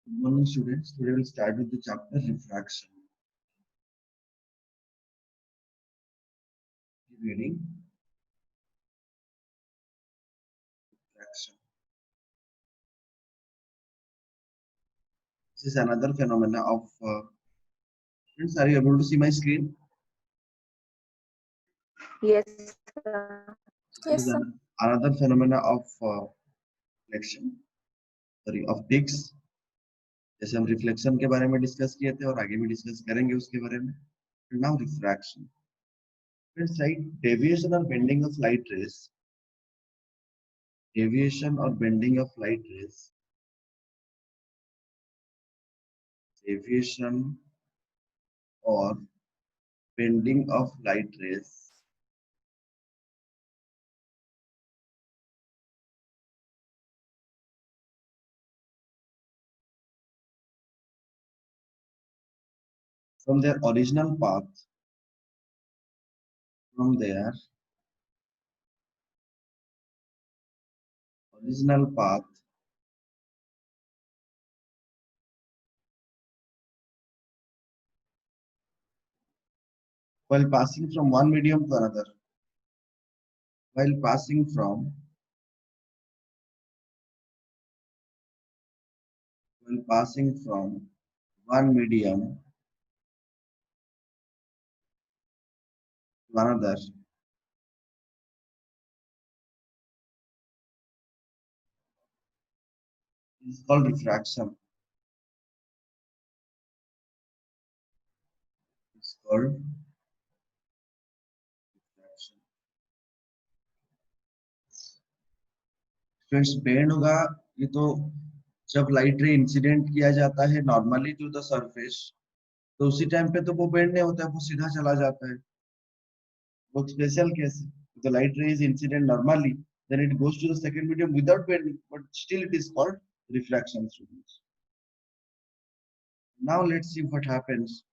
Good morning, students. Today we'll start with the chapter refraction. Keep reading. Refraction. This is another phenomena of. Students, are you able to see my screen? Yes, sir. This is another phenomena of reflection. Sorry, of peaks. जैसे हम reflection के बारे में discuss किए थे और आगे भी डिस्कस करेंगे उसके बारे में. Now refraction. Friends, right? Deviation or bending of light rays. Deviation or bending of light rays. Deviation or bending of light rays from their original path, from their original path while passing from one medium to another, while passing from one medium to another, is called refraction. It's called refraction. Friends bend होगा ये तो जब light ray incident किया जाता है normally to the surface तो उसी time पे तो वो बेंड नहीं होता है वो सीधा चला जाता है वो स्पेशल केस है the light ray is incident normally then it goes to the second medium without bending but still it is called refraction students. Now let's see what happens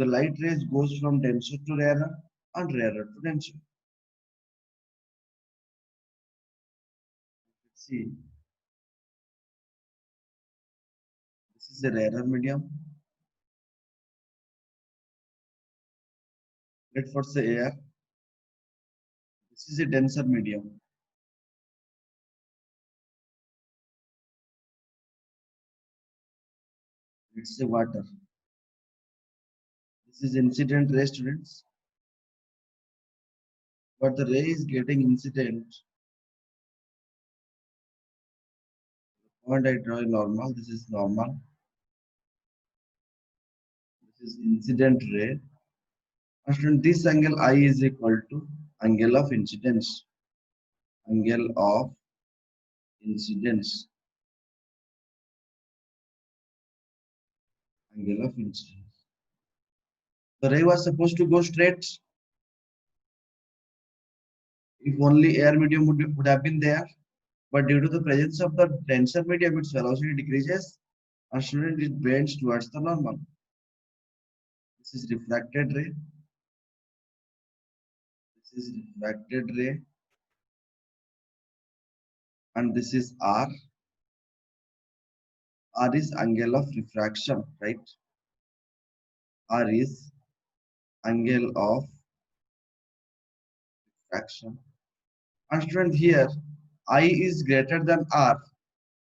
the light rays goes from denser to rarer and rarer to denser. Let's see, this is a rarer medium. Let's first say air. This is a denser medium. Let's say water. This is incident ray students. But the ray is getting incident. The point I draw is normal. This is normal. This is incident ray. And this angle I is equal to angle of incidence. Angle of incidence. Angle of incidence. The ray was supposed to go straight. If only air medium would have been there. But due to the presence of the denser medium, its velocity decreases and student it bends towards the normal. This is refracted ray. This is refracted ray. And this is R. R is angle of refraction, right? R is angle of refraction. And student here, I is greater than R.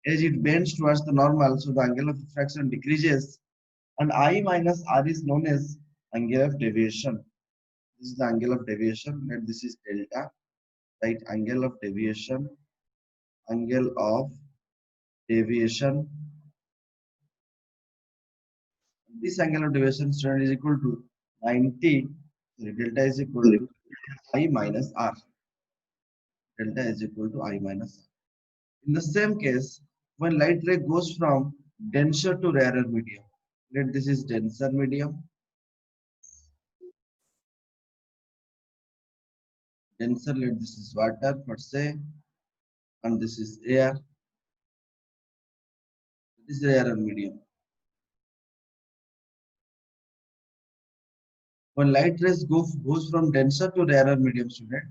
As it bends towards the normal, so the angle of refraction decreases. And I minus R is known as angle of deviation. This is the angle of deviation, and this is delta, right? Angle of deviation, angle of deviation. This angle of deviation student is equal to 90. So delta is equal to I minus R. Delta is equal to I minus R. In the same case, when light ray goes from denser to rarer medium, let this is denser medium, denser, let this is water per se, and this is air. This is rarer medium. When light rays goes from denser to rarer medium, student,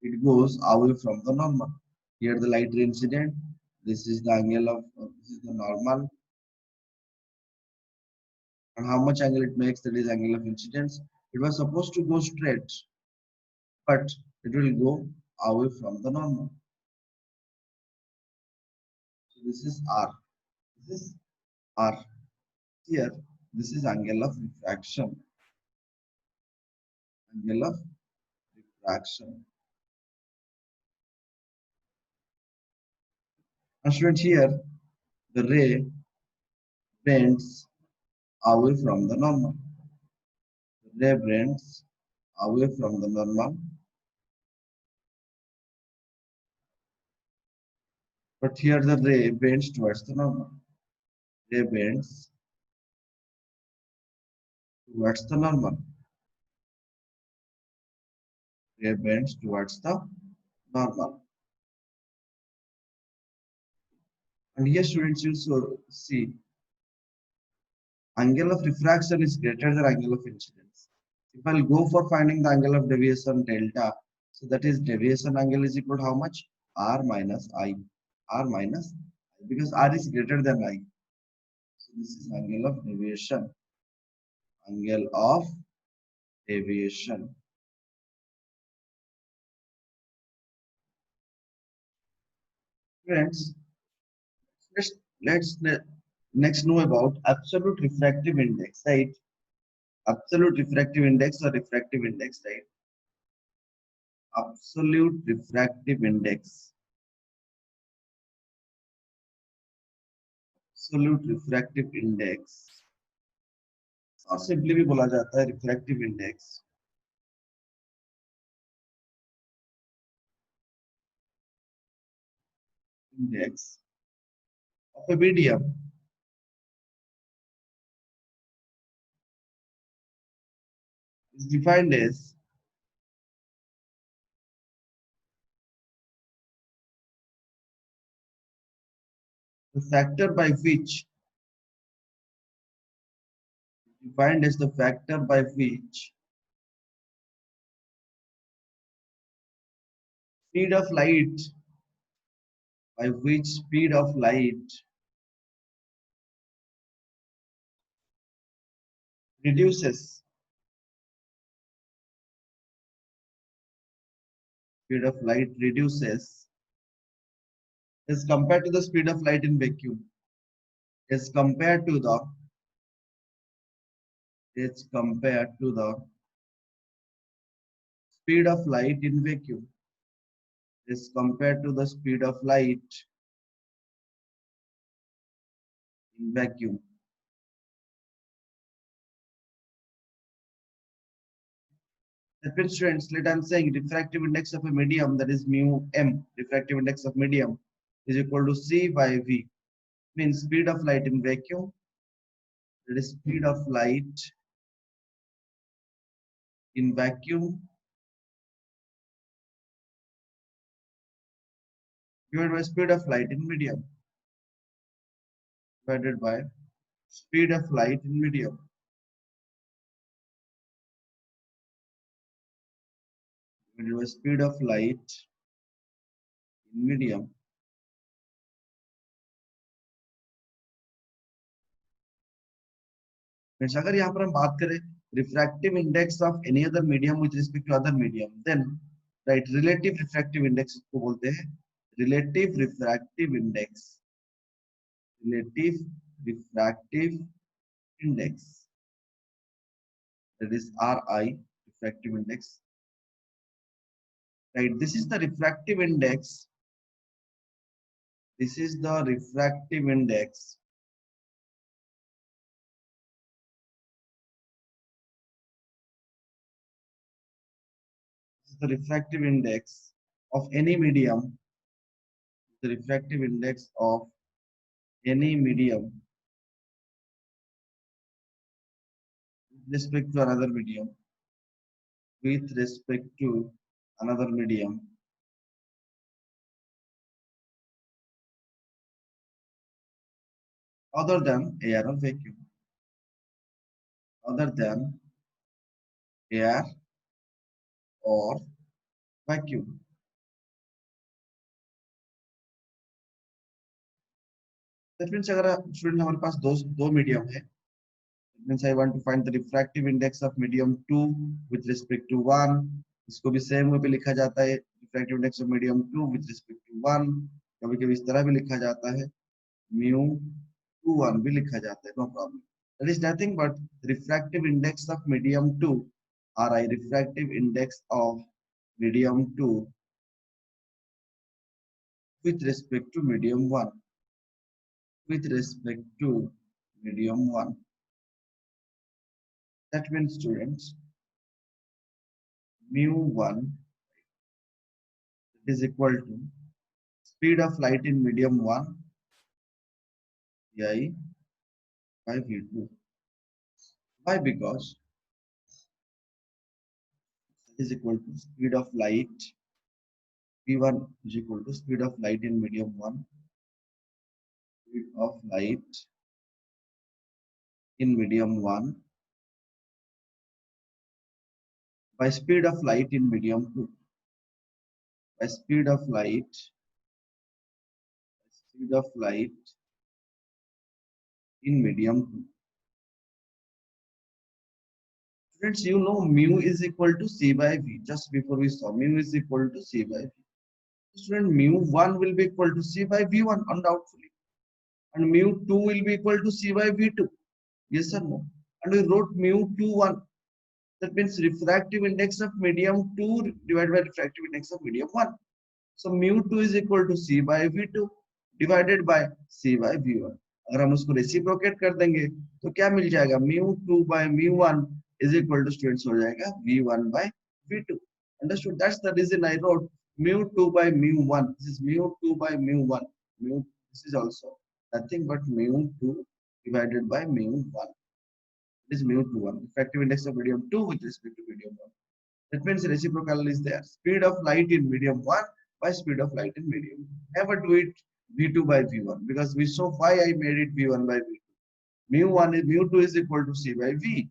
it goes away from the normal. Here the light ray incident. This is the angle of this is the normal. And how much angle it makes, that is angle of incidence. It was supposed to go straight, but it will go away from the normal. So this is R. This is R. Here, this is angle of refraction. Angle of refraction. And students, here the ray bends away from the normal. The ray bends away from the normal, but here the ray bends towards the normal. Ray bends towards the normal. Ray bends towards the normal. And here students, you see angle of refraction is greater than angle of incidence. If I'll go for finding the angle of deviation delta, so that is deviation angle is equal to how much? R minus I. R minus I, because R is greater than I. So this is angle of deviation. Angle of deviation. Friends, let's next know about absolute refractive index, right? Absolute refractive index or refractive index, right? Absolute refractive index. Absolute refractive index और simply भी बोला जाता है refractive index. Index of a medium is defined as the factor by which speed of light speed of light reduces speed of light reduces is compared to the speed of light in vacuum is compared to the speed of light in vacuum is compared to the speed of light in vacuum. That means students, let I'm saying refractive index of a medium, that is mu m, refractive index of medium is equal to C by V. Means speed of light in vacuum, that is speed of light in vacuum divided by speed of light in medium divided by speed of light in medium. Divided by speed of light in medium. Means अगर यहाँ पर हम बात करें refractive index of any other medium with respect to other medium, then right relative refractive index को बोलते हैं relative refractive index. Relative refractive index, that is RI, refractive index, right? This is the refractive index. This is the refractive index the refractive index of any medium. The refractive index of any medium with respect to another medium, with respect to another medium, other than air or vacuum, other than air or vacuum. That means अगर student हमारे पास दो medium है, Means I want to find the refractive index of medium 2 with respect to 1. इसको भी same way पे लिखा जाता है, refractive index of medium 2 with respect to 1. कभी कभी इस तरह भी लिखा जाता है, mu 2 1 भी लिखा जाता है, no problem. That is nothing but refractive index of medium 2, or I refractive index of medium 2 with respect to medium 1. With respect to medium 1. That means, students, mu1 is equal to speed of light in medium 1 pi by v2. Why? Because it is equal to speed of light v1 is equal to speed of light in medium 1, speed of light in medium 1 by speed of light in medium 2, by speed of light in medium 2. Friends, you know mu is equal to c by v. Just before we saw mu is equal to c by v. Student, mu1 will be equal to c by v1 undoubtedly, and mu2 will be equal to c by v2. Yes or no? And we wrote mu21. That means refractive index of medium 2 divided by refractive index of medium 1. So mu2 is equal to c by v2 divided by c by v1. अगर हम उसको reciprocate कर देंगे तो क्या मिल जाएगा? mu2 by mu1 is equal to, students, हो जाएगा v1 by v2. Understood? That's the reason I wrote mu2 by mu1. This is mu2 by mu1. This is also nothing but mu2 divided by mu1. This is mu21, effective index of medium 2 with respect to medium 1. That means reciprocal is there. Speed of light in medium 1 by speed of light in medium 2. Never do it v2 by v1, because we saw why I made it v1 by v2. mu2 is equal to c by v.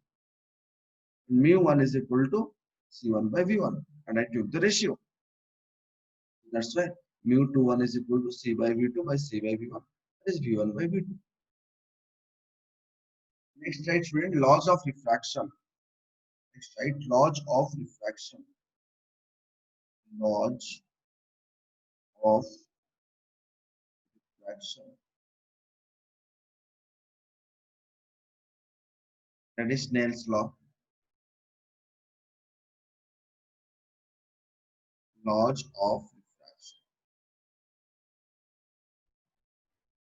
Mu1 is equal to c1 by v1, and I took the ratio. That's why mu21 is equal to c by v2 by c by v1. That is v1 by v2. Next, write, student, laws of refraction. Next, write laws of refraction. Laws of refraction. That is Snell's law. Laws of refraction.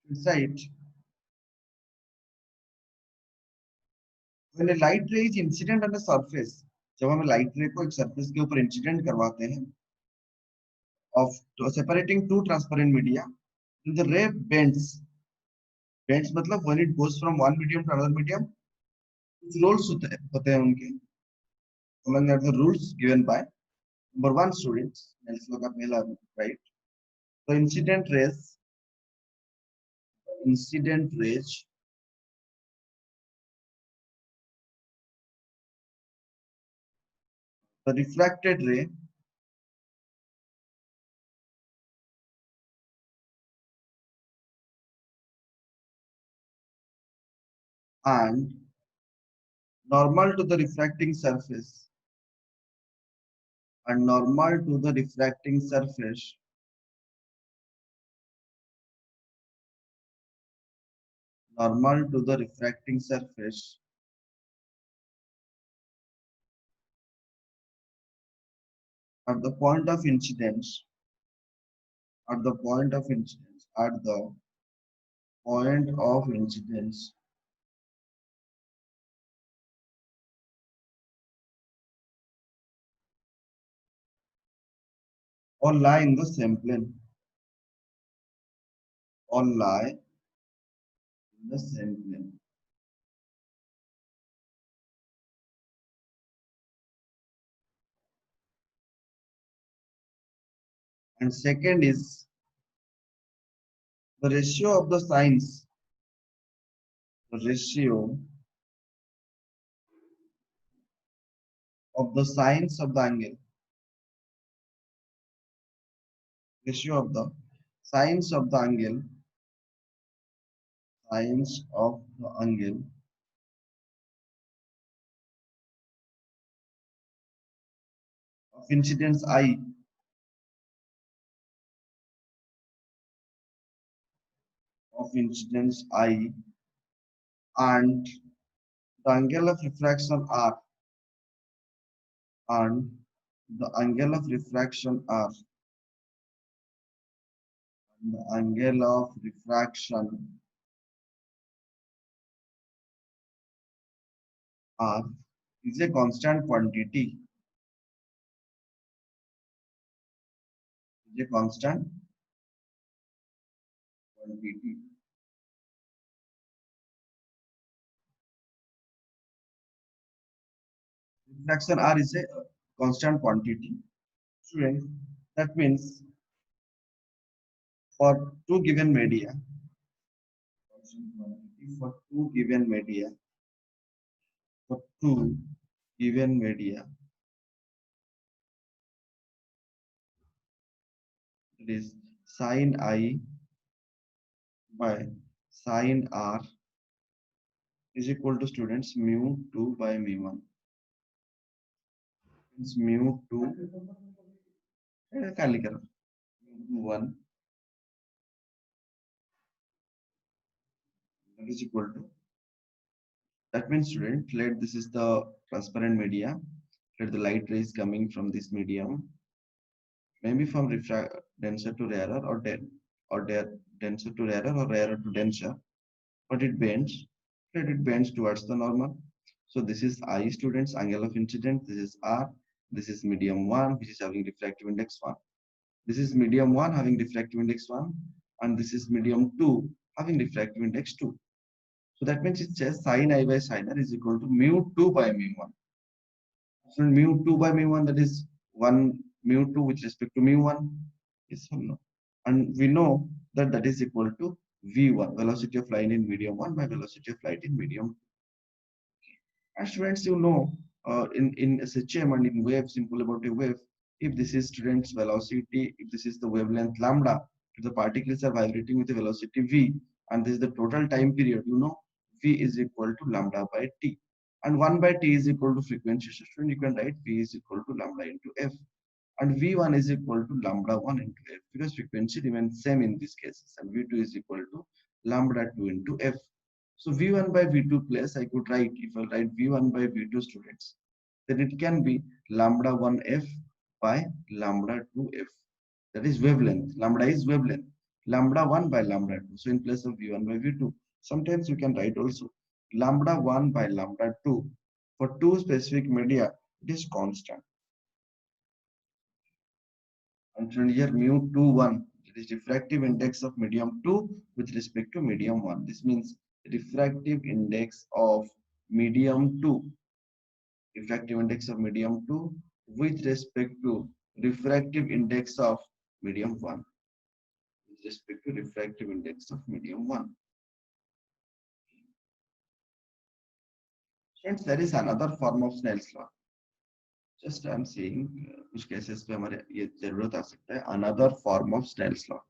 Inside, when a light ray is incident on a surface, जब हम light रे को एक surface के ऊपर incident करवाते हैं of separating two transparent media, the ray bends. Bends मतलब when it goes from one medium to another medium, कुछ rules होते हैं उनके. Following are the rules given by number 1, students. Snell's law का पहला rule, right? So incident rays, the refracted ray, and normal to the refracting surface, are at the point of incidence, or lie in the same plane, And second is the ratio of the sines, of the angle, ratio of the sines of the angle of incidence I, and the angle of refraction R, and the angle of refraction R, the angle of refraction R is a constant quantity, is a constant quantity. Refraction R is a constant quantity. Students, that means for two given media, for two given media, for two given media, it is sine I by sine R is equal to students mu 2 by mu 1. Means mu 2, mu 1, that is equal to, that means student, let this is the transparent media, let the light rays coming from this medium, maybe from denser to rarer, or denser to rarer, or rarer to denser, but it bends, let it bends towards the normal. So this is I, students, angle of incidence, this is R, this is medium 1, which is having refractive index 1. This is medium 1 having refractive index 1, and this is medium 2 having refractive index 2. So that means it says sin I by sin R is equal to mu 2 by mu 1. So mu 2 by mu 1, that is 1 mu 2 with respect to mu 1. Yes or no? And we know that that is equal to V1, velocity of light in medium 1 by velocity of light in medium 2. And students, you know, in SHM and in wave, simple about a wave, if this is students velocity, if this is the wavelength lambda, if the particles are vibrating with a velocity v, and this is the total time period, you know, v is equal to lambda by t, and 1 by t is equal to frequency. So student, you can write v is equal to lambda into f, and v1 is equal to lambda 1 into f, because frequency remains same in these cases, and v2 is equal to lambda 2 into f. So V1 by V2 place, I could write, if I write V1 by V2 students, then it can be lambda 1f by lambda 2f. That is wavelength. Lambda is wavelength. Lambda 1 by lambda 2. So in place of V1 by V2, sometimes you can write also lambda 1 by lambda 2. For two specific media, it is constant. And here mu 2 1, it is refractive index of medium 2 with respect to medium 1. This means refractive index of medium 2, refractive index of medium 2 with respect to refractive index of medium 1, with respect to refractive index of medium 1. Hence, there is another form of Snell's law. Just I am saying, कुछ cases पे हमारे ये जरूरत आ सकता है, another form of Snell's law.